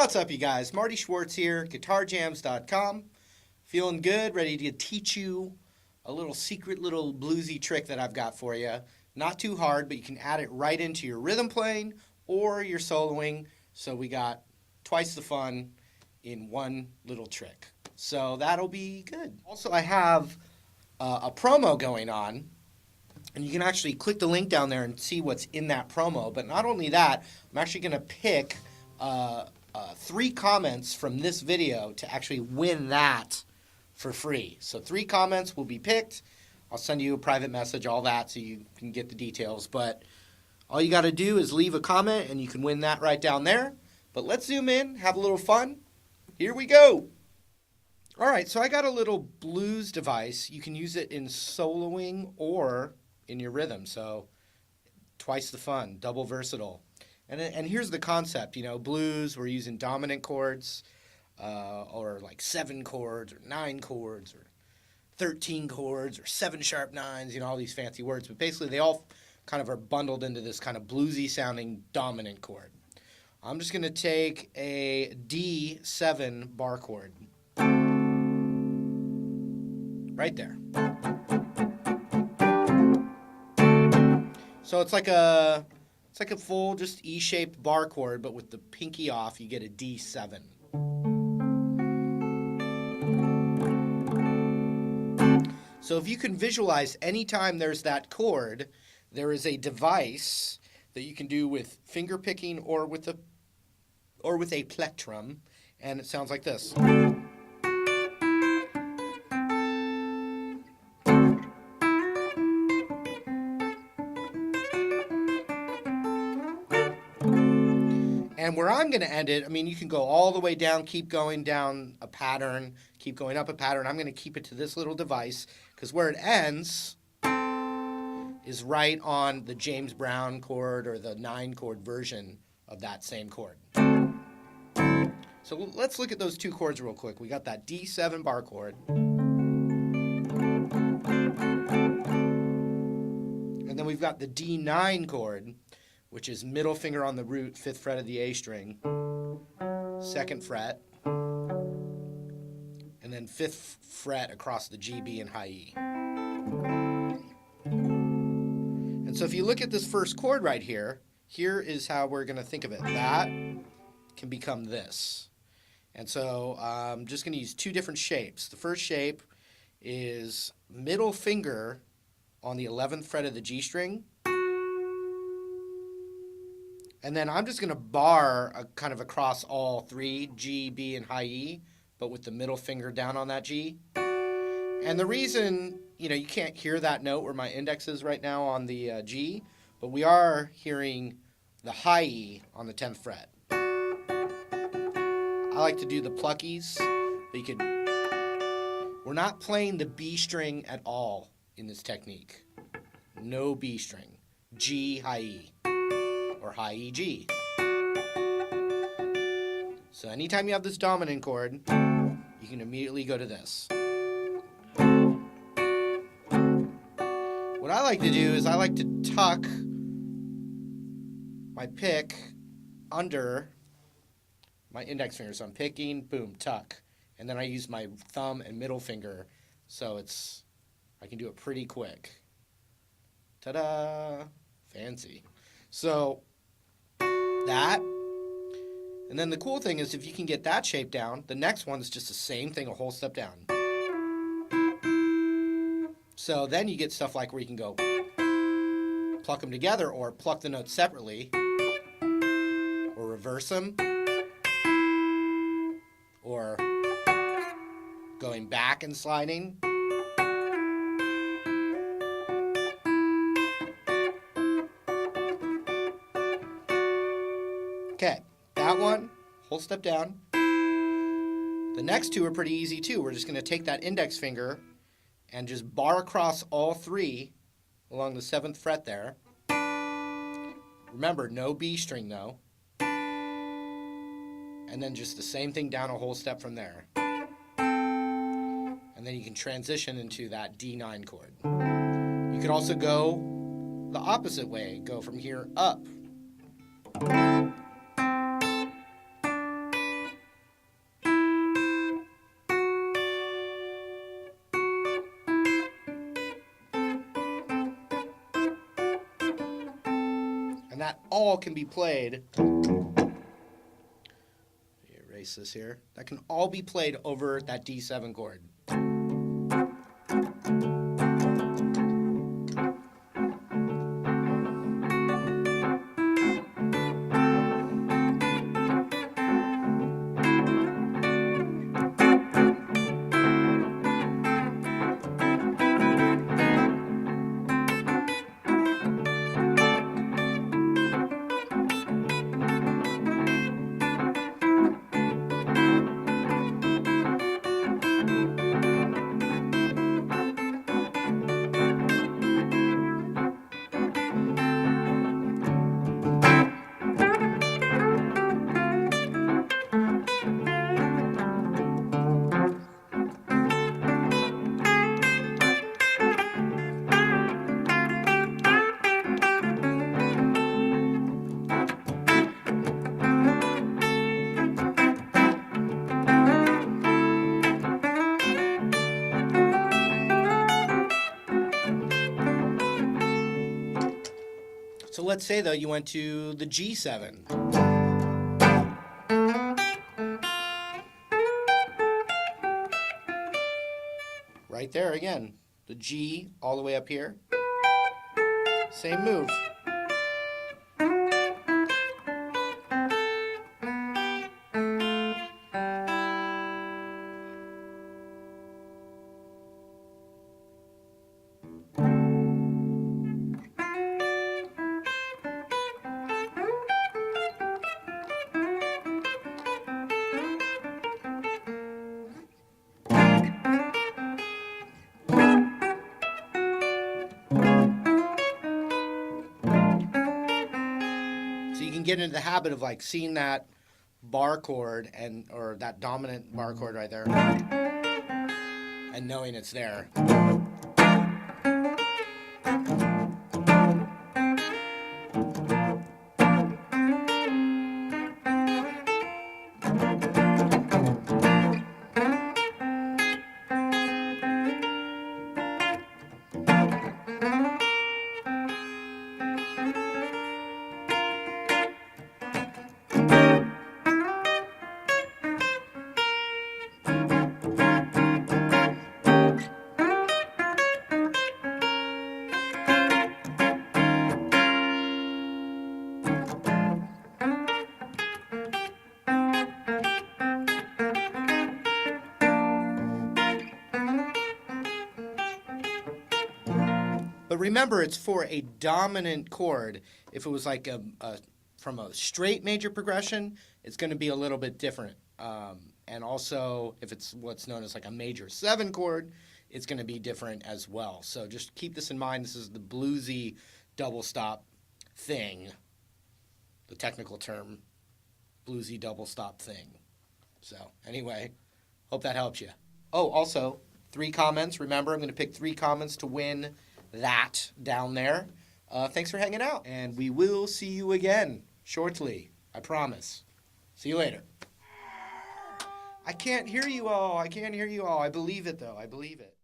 What's up, you guys? Marty Schwartz here, guitarjams.com. Feeling good, ready to teach you a little secret little bluesy trick that I've got for you. Not too hard, but you can add it right into your rhythm playing or your soloing. So we got twice the fun in one little trick. So that'll be good. Also, I have a promo going on, and you can actually click the link down there and see what's in that promo. But not only that, I'm actually going to pick 3 comments from this video to actually win that for free. So 3 comments will be picked. I'll send you a private message, all that, so you can get the details. But all you got to do is leave a comment, and you can win that right down there. But let's zoom in, have a little fun. Here we go. All right, so I got a little blues device. You can use it in soloing or in your rhythm. So twice the fun, double versatile. And here's the concept, you know, blues, we're using dominant chords, or like 7 chords, or 9 chords, or 13 chords, or 7 sharp 9s, you know, all these fancy words. But basically, they all kind of are bundled into this kind of bluesy-sounding dominant chord. I'm just going to take a D7 bar chord. Right there. So it's like a full just E-shaped bar chord, but with the pinky off, you get a D7. So if you can visualize anytime there's that chord, there is a device that you can do with finger picking or with a plectrum, and it sounds like this. And where I'm going to end it, I mean, you can go all the way down, keep going down a pattern, keep going up a pattern. I'm going to keep it to this little device because where it ends is right on the James Brown chord or the 9-chord version of that same chord. So let's look at those 2 chords real quick. We got that D7 bar chord. And then we've got the D9 chord, which is middle finger on the root, 5th fret of the A string, 2nd fret, and then 5th fret across the G, B, and high E. And so if you look at this first chord right here, here is how we're going to think of it. That can become this. And so I'm just going to use 2 different shapes. The first shape is middle finger on the 11th fret of the G string. And then I'm just going to bar kind of across all 3, G, B, and high E, but with the middle finger down on that G. And the reason, you know, you can't hear that note where my index is right now on the G, but we are hearing the high E on the 10th fret. I like to do the pluckies, but we're not playing the B string at all in this technique. No B string. G, high E. Or high E, G. So anytime you have this dominant chord, you can immediately go to this. What I like to do is I like to tuck my pick under my index finger. So I'm picking, boom, tuck. And then I use my thumb and middle finger, so I can do it pretty quick. Ta-da! Fancy. So that, and then the cool thing is if you can get that shape down, the next one's just the same thing, a whole step down. So then you get stuff like where you can go pluck them together or pluck the notes separately or reverse them or going back and sliding. Okay, that one, whole step down. The next 2 are pretty easy too. We're just going to take that index finger and just bar across all 3 along the 7th fret there. Remember, no B string though. And then just the same thing down a whole step from there. And then you can transition into that D9 chord. You could also go the opposite way, go from here up. And that all can be played. Erase this here. That can all be played over that D7 chord. So let's say, though, you went to the G7. Right there again. The G all the way up here. Same move. So you can get into the habit of like seeing that bar chord or that dominant bar chord right there and knowing it's there. But remember, it's for a dominant chord. If it was like from a straight major progression, it's going to be a little bit different. And also, if it's what's known as like a major 7 chord, it's going to be different as well. So just keep this in mind. This is the bluesy double stop thing, the technical term, bluesy double stop thing. So anyway, hope that helps you. Oh, also, 3 comments. Remember, I'm going to pick 3 comments to win that down there. Thanks for hanging out, and we will see you again shortly. I promise. See you later. I can't hear you all. I can't hear you all. I believe it, though. I believe it.